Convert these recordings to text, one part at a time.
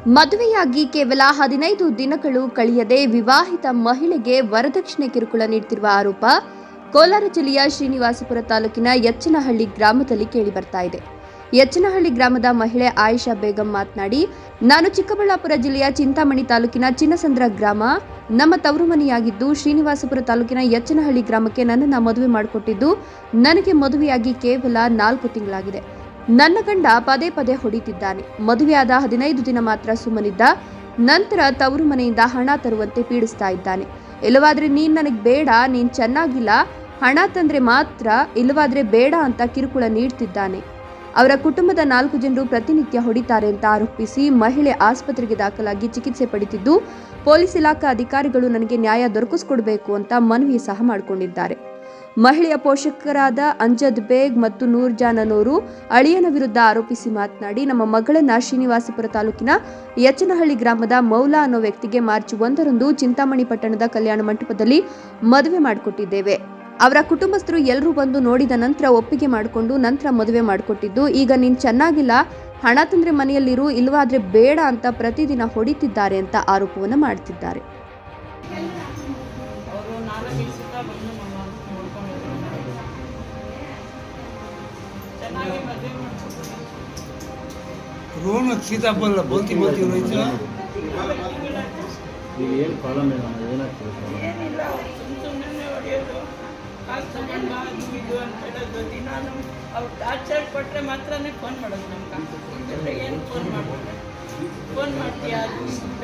ಮದುವೆಯಾಗಿ ಕೇವಲ 15 ದಿನಗಳು ಕಳೆಯದೆ ವಿವಾಹಿತ ಮಹಿಳೆಗೆ ವರದಕ್ಷಿಣೆ ಕಿರುಕುಳ ನೀಡುತ್ತಿರುವ ಆರೋಪ ಕೋಲಾರ ಜಿಲ್ಲೆಯ ಶ್ರೀನಿವಾಸಪುರ ತಾಲೂಕಿನ ಯಚ್ಚನಹಳ್ಳಿ ಗ್ರಾಮದಲ್ಲಿ ಕೇಳಿಬರ್ತಾ ಇದೆ. ಯಚ್ಚನಹಳ್ಳಿ ಗ್ರಾಮದ ಮಹಿಳೆ ಆಯಿಷಾ ಬೇಗಂ ಮಾತನಾಡಿ, ನಾನು ಚಿಕ್ಕಬಳ್ಳಾಪುರ ಜಿಲ್ಲೆಯ ಚಿಂತಾಮಣಿ ತಾಲೂಕಿನ ಚಿನ್ನಸಂದ್ರ ಗ್ರಾಮ ನಮ್ಮ ತವರು ಮನೆಯಾಗಿದ್ದು, ಶ್ರೀನಿವಾಸಪುರ ತಾಲೂಕಿನ ಯಚ್ಚನಹಳ್ಳಿ ಗ್ರಾಮಕ್ಕೆ ನನ್ನನ್ನು ಮದುವೆ ಮಾಡಿಕೊಟ್ಟಿದ್ದು, ನನಗೆ ಮದುವೆಯಾಗಿ ಕೇವಲ 4 ತಿಂಗಳಾಗಿದೆ. ನನ್ನ ಗಂಡ ಪದೇ ಪದೇ ಹೊಡಿತಿದ್ದಾನೆ. ಮದುವೆಯಾದ 15 ದಿನ ಮಾತ್ರ ಸುಮ್ಮನಿದ್ದ. ನಂತರ ತವರು ಮನೆಯಿಂದ ಹಣ ತರುವಂತೆ ಪೀಡಿಸ್ತಾ ಇದ್ದಾನೆ. ಇಲ್ಲವಾದ್ರೆ ನೀನ್ ನನಗೆ ಬೇಡ, ನೀನ್ ಚೆನ್ನಾಗಿಲ್ಲ, ಹಣ ತಂದ್ರೆ ಮಾತ್ರ, ಇಲ್ಲವಾದ್ರೆ ಬೇಡ ಅಂತ ಕಿರುಕುಳ ನೀಡ್ತಿದ್ದಾನೆ. ಅವರ ಕುಟುಂಬದ 4 ಜನರು ಪ್ರತಿನಿತ್ಯ ಹೊಡಿತಾರೆ ಅಂತ ಆರೋಪಿಸಿ ಮಹಿಳೆ ಆಸ್ಪತ್ರೆಗೆ ದಾಖಲಾಗಿ ಚಿಕಿತ್ಸೆ ಪಡೆದಿದ್ದು, ಪೊಲೀಸ್ ಇಲಾಖಾ ಅಧಿಕಾರಿಗಳು ನನಗೆ ನ್ಯಾಯ ದೊರಕಿಸಿಕೊಡಬೇಕು ಅಂತ ಮನವಿ ಸಹ ಮಾಡಿಕೊಂಡಿದ್ದಾರೆ. ಮಹಿಳೆಯ ಪೋಷಕರಾದ ಅಂಜದ್ ಬೇಗ್ ಮತ್ತು ನೂರ್ಜಾನ್ ಅನ್ನೋರು ಅಳಿಯನ ವಿರುದ್ಧ ಆರೋಪಿಸಿ ಮಾತನಾಡಿ, ನಮ್ಮ ಮಗಳನ್ನ ಶ್ರೀನಿವಾಸಪುರ ತಾಲೂಕಿನ ಯಚ್ಚನಹಳ್ಳಿ ಗ್ರಾಮದ ಮೌಲಾ ಅನ್ನೋ ವ್ಯಕ್ತಿಗೆ ಮಾರ್ಚ್ 1ರಂದು ಚಿಂತಾಮಣಿ ಪಟ್ಟಣದ ಕಲ್ಯಾಣ ಮಂಟಪದಲ್ಲಿ ಮದುವೆ ಮಾಡಿಕೊಟ್ಟಿದ್ದೇವೆ. ಅವರ ಕುಟುಂಬಸ್ಥರು ಎಲ್ಲರೂ ಬಂದು ನೋಡಿದ ನಂತರ ಒಪ್ಪಿಗೆ ಮಾಡಿಕೊಂಡು ನಂತರ ಮದುವೆ ಮಾಡಿಕೊಟ್ಟಿದ್ದು, ಈಗ ನೀನು ಚೆನ್ನಾಗಿಲ್ಲ, ಹಣ ತಂದ್ರೆ ಮನೆಯಲ್ಲಿರು, ಇಲ್ಲವಾದ್ರೆ ಬೇಡ ಅಂತ ಪ್ರತಿದಿನ ಹೊಡಿತಿದ್ದಾರೆ ಅಂತ ಆರೋಪವನ್ನು ಮಾಡ್ತಿದ್ದಾರೆ. रोहन सीताफल बोलती बोलती रोहित ಏನು ಪ್ರಾಬ್ಲಮ್ ಏನಾಗ್ತದೆ? ಅವ್ರು ಟಾರ್ಚರ್ ಕೊಟ್ಟರೆ ಮಾತ್ರನೇ ಫೋನ್ ಮಾಡೋದು. ನಮ್ಗೆ ಏನು ಫೋನ್ ಮಾಡ್ತೀಯ,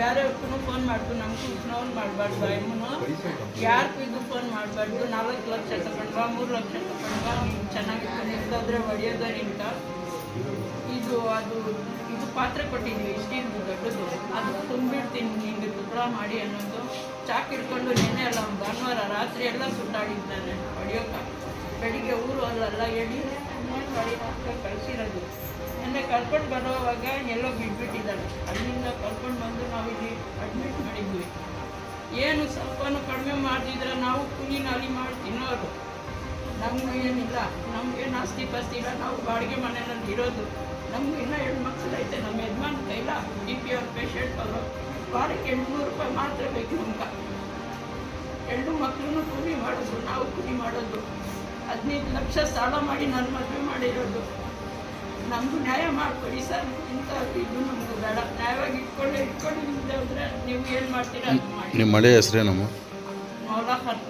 ಬೇರೆಯವ್ರಿಗೂ ಫೋನ್ ಮಾಡ್ದು, ನಮಗೂ ಫೋನ್ ಮಾಡಬಾರ್ದು, ಎಮ್ಮನು ಯಾರಿಗೂ ಇದು ಫೋನ್ ಮಾಡಬಾರ್ದು, 4 ಲಕ್ಷ ತಗೊಂಡ್ವಾ, 3 ಲಕ್ಷ ತಗೊಂಡ್ವಾ, ನೀನು ಚೆನ್ನಾಗಿತ್ತು, ನಿಂತಾದ್ರೆ ಹೊಡೆಯೋದ ನಿಂತ, ಇದು ಪಾತ್ರೆ ಕೊಟ್ಟಿದ್ವಿ ಇಷ್ಟಿಂದು ದೊಡ್ಡದು, ಅದು ತುಂಬಿಡ್ತೀನಿ ನಿಂಗೆ ತುಪ್ಪಳ ಮಾಡಿ ಅನ್ನೋದು. ಚಾಕ್ ಇಟ್ಕೊಂಡು ನೆನ್ನೆ ಎಲ್ಲ ಭಾನುವಾರ ರಾತ್ರಿ ಎಲ್ಲ ಸುತ್ತಾಡಿದ್ದಾನೆ ಹೊಡೆಯೋಕ. ಬೆಳಿಗ್ಗೆ ಊರು ಅಲ್ಲೆಲ್ಲ ಹೇಳಿ ಮಾಡಿ ಕಳಿಸಿರೋದು. ನೆನ್ನೆ ಕರ್ಕೊಂಡು ಬರೋವಾಗ ಎಲ್ಲೋ ಬಿಟ್ಬಿಟ್ಟಿದ್ದಾಳೆ. ಅಲ್ಲಿಂದ ಕರ್ಕೊಂಡು ಬಂದು ನಾವು ಇಲ್ಲಿ ಅಡ್ಮಿಟ್ ಮಾಡಿದ್ವಿ. ಏನು ಸ್ವಲ್ಪನೂ ಕಡಿಮೆ ಮಾಡ್ತಿದ್ರೆ ನಾವು ಕೂಲಿ ನಾಲಿ ಮಾಡಿ ತಿನ್ನೋರು. ನಮಗೂ ಏನಿಲ್ಲ, ನಮಗೇನು ಆಸ್ತಿ ಪಾಸ್ತಿ ಇಲ್ಲ, ನಾವು ಬಾಡಿಗೆ ಮನೆಯಲ್ಲಿ ಇರೋದು. ನಮಗೂ ಇನ್ನೂ 2 ಮಕ್ಕಳು ಐತೆ. ನಮ್ಮ ಯಜಮಾನ್ ಕೈಲ BP ಅವ್ರ ಪೇಷಂಟ್ ಅವರು. ವಾರಕ್ಕೆ 800 ರೂಪಾಯಿ ಮಾತ್ರ ಬೇಕು ನಮ್ಗೆ. 2 ಮಕ್ಕಳನ್ನು ಕೂಲಿ ಮಾಡೋದು, ನಾವು ಕೂಲಿ ಮಾಡೋದು. 15 ಲಕ್ಷ ಸಾಲ ಮಾಡಿ ನಾನು ಮದುವೆ ಮಾಡಿರೋದು. ನಮಗೂ ನ್ಯಾಯ ಮಾಡಿಕೊಡಿ ಸರ್. ಇಂಥ ಇದು ನಮಗೂ ಬೇಡ. ನ್ಯಾಯವಾಗಿ ಇಟ್ಕೊಂಡಿದ್ದೆ ಹೋದರೆ ನೀವು ಏನು ಮಾಡ್ತೀರಾ ಅದು ಮಾಡಿ. ನಿಮ್ಮ ಮಳೆ ಹೆಸರೇನಮ್ಮ? ಮೌಲಾಖಾನ್.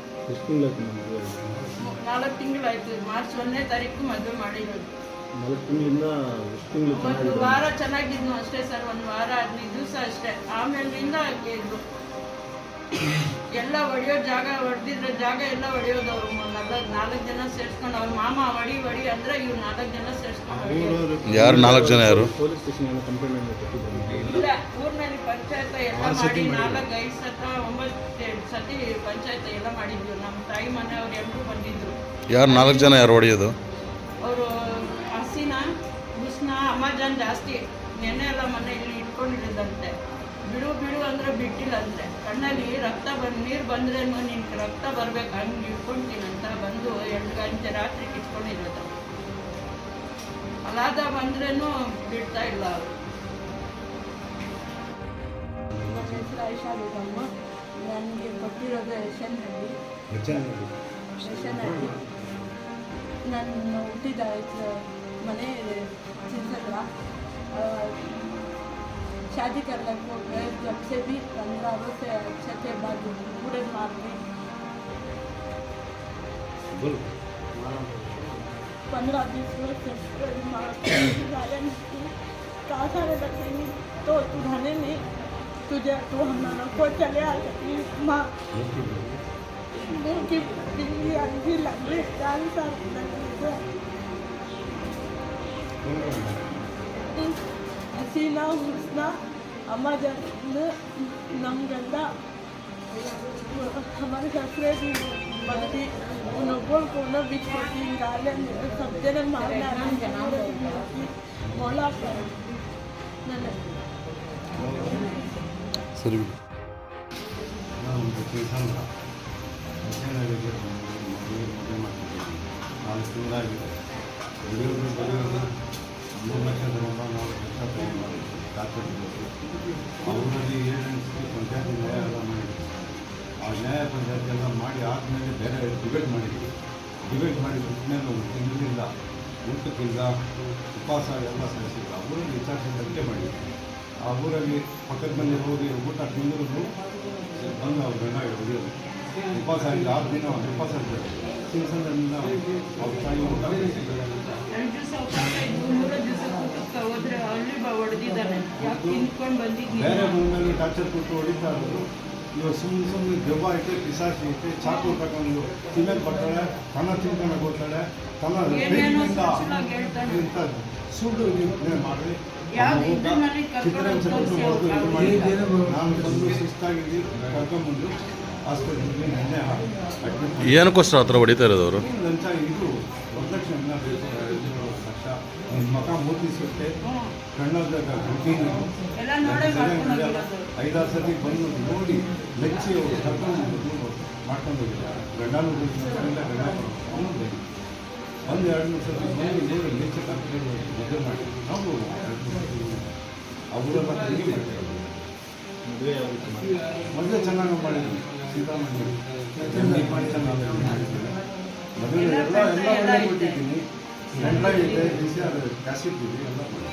4 ತಿಂಗಳಾಯ್ತು. ಮಾರ್ಚ್ 1ನೇ ತಾರೀಕು ಮದುವೆ ಮಾಡಿರೋದು. 4 ತಿಂಗಳಿಂದ 1 ವಾರ ಚೆನ್ನಾಗಿದ್ನು ಅಷ್ಟೇ ಸರ್. 1 ವಾರ 15 ದಿವಸ ಅಷ್ಟೇ. ಆಮೇಲಿಂದ ಇದ್ರು ಎಲ್ಲ ಹೊಡೆದಿದ್ರೆ ಜಾಗ ಎಲ್ಲ ಹೊಡೆಯೋದು. ಅವರು 4 ಜನ ಸೇರಿಸ್ಕೊಂಡು, ಅವ್ರ ಮಾಮ ಹೊಡಿ ಅಂದ್ರೆ ಇವ್ರು 4 ಜನ ಸೇರಿಸ್ಕೊಂಡು. ಯಾರು 4 ಜನ? ಯಾರು? ಪೊಲೀಸ್ ಸ್ಟೇಷನ್ ಕಂಪ್ಲೇಂಟ್ ಇಲ್ಲ, ಊರಿನಲ್ಲಿ ಪಂಚಾಯತ್ ಎಲ್ಲ ಮಾಡಿ 4-5 ಸತ 9 ಸತಿ ಪಂಚಾಯತ್ ಎಲ್ಲ ಮಾಡಿದ್ವಿ. ನಮ್ಮ ತಾಯಿ ಮನೆಯವ್ರು ಎಲ್ಲರೂ ಬಂದಿದ್ರು. ಯಾರು 4 ಜನ? ಯಾರು ಹೊಡೆಯೋದು? ಅವರು ಹಸಿನಾ ಹುಸ್ನಾ ಅಮ್ಮಾಜಾನ್ ಜಾಸ್ತಿ. ನೆನ್ನೆ ಎಲ್ಲ ಮನೆಯಲ್ಲಿ ಇಟ್ಕೊಂಡಿರೋದಂತೆ. ಬಿಡು ಅಂದ್ರೆ ಬಿಟ್ಟಿಲ್ಲಂತೆ. ಕಣ್ಣಲ್ಲಿ ರಕ್ತ ನೀರು ಬಂದ್ರೆ ನಿನ್ಗೆ ರಕ್ತ ಬರ್ಬೇಕು, ಹಂಗೆ ಇಟ್ಕೊಳ್ತೀನಂತ ಬಂದು 2 ಗಂಟೆ ರಾತ್ರಿ ಕಿತ್ಕೊಂಡಿರೋದು. ಅಲಾದ ಬಂದ್ರೂ ಬಿಡ್ತಾ ಇಲ್ಲ ಅವರು. ನನ್ನ ಹೆಸರು ಆಯಿಷಾ ಬೇಗಮ್ಮ. ನನಗೆ ಕೊಟ್ಟಿರೋದು ಯಶನಹಳ್ಳಿ. ನಾನು ಹುಟ್ಟಿದ ಮನೆ ಚಿನ್ನಸಂದ್ರ. शादी करने को गए जब से भी 15 से अच्छे थे। बाद पूरे मार दी। 15-20 वर्ष कहा सारे रखेंगे तो तू ढाने नहीं, तुझे तू हम लोगों को चले आ सकती माँ की बिजली आदमी लगे 4 साल ಹಸೀನಾ ಹುಸ್ನಾ ಅಮ್ಮಾಜಾನ್ ನಮಗೆಲ್ಲ हमारे ससुरे भी मर्दी उनको कोनो बीच होती गाले सब जने मारना मोला पर सरी $3 ಲಕ್ಷ ನಾವು ಖರ್ಚು ಪಂಚಾಯತ್ ಎಲ್ಲ ಮಾಡಿ ಆದಮೇಲೆ ಬೇರೆ ಡಿಬೇಟ್ ಮಾಡಿದ್ವಿ. ಡಿಬೇಟ್ ಮಾಡಿದ ಮೇಲೆ ಒಂದು ತಿಂಗಳಿಂದ ಊಟಕ್ಕಿಂದ ಉಪವಾಸ ಎಲ್ಲ ಸಲ್ಲಿಸಿದ್ರು. ಆ ಊರಲ್ಲಿ ವಿಚಾರಿಸಿದಂತೆ ಮಾಡಿದ್ವಿ. ಆ ಊರಲ್ಲಿ ಪಕ್ಕದ ಮನೆ ಹೋಗಿ ಊಟ ತಿಂದರೂ ಬಂದು ಅವ್ರು ಗಂಡ ಹೊಡೆಯೋದು. ಉಪವಾಸ ಆಗಿ 6 ದಿನ ಉಪವಾಸ ಇರ್ತಾರೆ. ಸಿಂಗ್ಸಂದಿಂದ ಅವ್ರ ತಾಯಿ ಊಟ 2 ದಿವಸ ಉಪವಾಸ ಇದ್ದು 3 ದಿವಸ ಊಟಕ್ಕೆ ಹೋದ್ರೆ ಅಲ್ಲಿ ಹೊಡೆದಿದ್ದಾನೆ. ಯಾಕೆ ತಿನ್ಕೊಂಡು ಬಂದಿದ್ದೀನಿ ಬೇರೆ ಬಂದಲ್ಲಿ ಟಾರ್ಚರ್ ಕೊಟ್ಟು ಹೊಡಿತಾ ಇರೋದು. ಇವಾಗ ಸುಮ್ಮನೆ ದೆವ್ವ ಐತೆ, ಪಿಸಾಚಿ ಐತೆ, ಚಾಕು ತಗೊಂಡು ತಿನ್ನಕ್ಕೆ ಬರ್ತಾಳೆ, ತನ್ನ ತಿನ್ಕೊಂಡು ಹೋಗ್ತಾಳೆ, ತನ್ನ ಏನೇನೋ ಬೇಕಿಂದ ಸುಳ್ಳು ಹೇಳ್ತಾನೆ. ಇಂಥ ಸುಳ್ಳು ನೀವು ಮಾಡಿ ಯಾವ್ದು ಇದ್ದು ನನಗೆ ಕರ್ಕೊಂಡು ಹೋಗಿ ತೋರಿಸಿ ಅವ್ರು ಮಾಡಿಲ್ಲ. ನಾನು ಬಂದು ಸುಸ್ತಾಗಿದ್ದು ಕರ್ಕೊಂಡ್ಬಂದು ಹಾಸ್ಪಿಟ್ಲಿಗೆ ನೆನ್ನೆ ಅಡ್ಮಿಟ್ ಏನಕ್ಕೋಸ್ಕರ ಆ ಥರ ಹೊಡಿತಾ ಇರೋದು ಅವರು? ಲಂಚ ಇದು ವರದಕ್ಷಿಣೆ ಬೇಕು. 2 ಲಕ್ಷ ಮಕ ಮೂತಿ ಸುತ್ತೆ ಕಣ್ಣದಾಗ ಗಂಟೀನು ಎಲ್ಲ ನೋಡೇ ಮಾಡ್ಕೊಂಡು ಹೋಗಿರೋದು. 5-6 ಸತಿ ಬಂದು ನೋಡಿ ಲೆಚ್ಚಿ ಅವರು ಕರ್ಕೊಂಡು ಮಾಡ್ಕೊಂಡು ಹೋಗಿದ್ದಾರೆ. ಗಂಡನೂ ಗಂಡ ಅವನು ಬೇಕು. ಒಂದು 2-3 ಸತಿ ಬಂದು ನೋಡಿ ಲೆಚ್ಚಿ ಕರ್ಕೊಂಡು ಮದುವೆ ಮಾಡಿ ನಾವು ಅವರೆಲ್ಲ ತಿರುಗಿ ಮಾಡ್ತೀವಿ. ಮದುವೆ ಚೆನ್ನಾಗಿ ಮಾಡಿದ್ವಿ. ಸೀತಾಮಣಿ ಮಾಡಿ ಚೆನ್ನಾಗಿ ಮಾಡಿದ್ದೇವೆ. ಮದುವೆ ಎಲ್ಲ ಒಳ್ಳೆ ಕೊಟ್ಟಿದ್ದೀನಿ. ಗಂಡ ಇದೆ, ಬಿಸಿ ಅದು ಕ್ಯಾಸೆಟ್ ಇದೆ, ಎಲ್ಲ ಮಾಡಿ